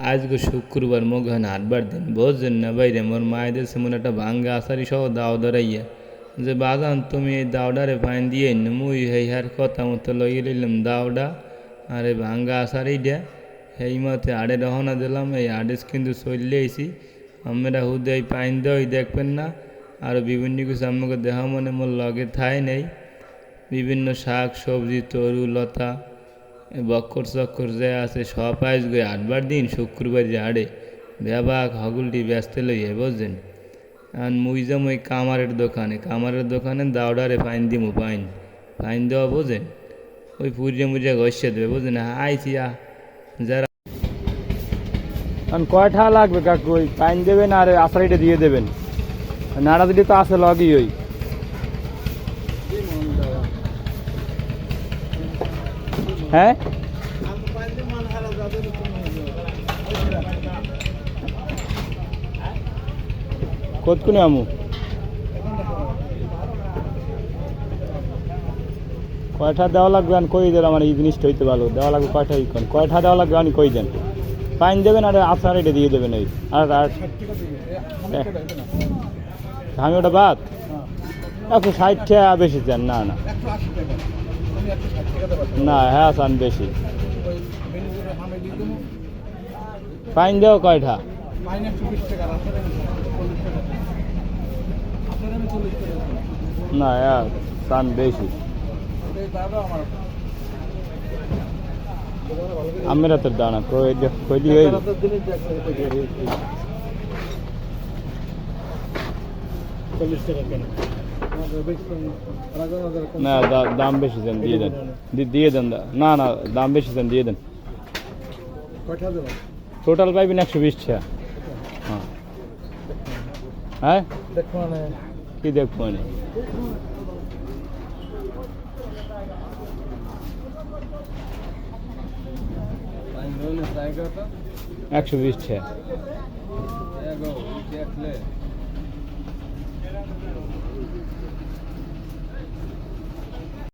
আজকে শুক্রবার মগান হাটবার দিন বুঝছেন না বাইরে মোর মায়েদের সেমন একটা ভাঙ্গা আসারি সহ দাও ধরাইয়া যে বাজান তুমি এই দাওডারে ফাইন দিয়ে মুই হেই হার কথা মতো লইয়ে লইলাম দাওডা আর এই ভাঙ্গা আসারিটা সেই মতে আড়ে রহনা দিলাম এই আড়েস কিন্তু চললে আইসি আমরা হুদে এই পাইন দেওয়াই দেখবেন না আর বিভিন্ন কিছু আমাকে দেহা মনে মোর লগে থাই নেই বিভিন্ন শাক সবজি তরু লতা বক্কর চক্কর যে আছে সব আইস গই আটবার দিন শুক্রবার যে আড়ে ব্যাবাক হগুলটি ব্যস্ত লইয়ে বুঝছেন আর মুই যাম ওই কামারের দোকানে দাওডারে ফাইন দিমু ফাইন দেওয়া বোঝেন ওই পুজো মুজে ঘষে দেবে বুঝলেন আইছি যারা কয়টা লাগবে কাকু ওই ফাইন দেবেন আর আসারিটা দিয়ে দেবেন নাড়া দিলে তো আছে লগই ওই হ্যাঁ কতক্ষণে আমু কয়টা দেওয়া লাগবে আমি কই দেন আমার এই জিনিসটা হইতে ভালো দেওয়া লাগবে কয়টা দেওয়া লাগবে আমি কই দেন ফাইন দেবেন আর আচার এটা দিয়ে দেবেন ওই আর আমি ওটা বাদ 160 টাকা বেশি দেন না না না হ্যাঁ আসান বেশি ফাইন দেও কয়টা না হ্যাঁ সান বেশি আমের হাতের দানা কইলি না দাম বেশি দেন দিয়ে দেন না না দাম বেশি দেন দিয়ে দেন টোটাল পাইবেন 120 টাকা হ্যাঁ কি দেখবো মানে 120 টাকা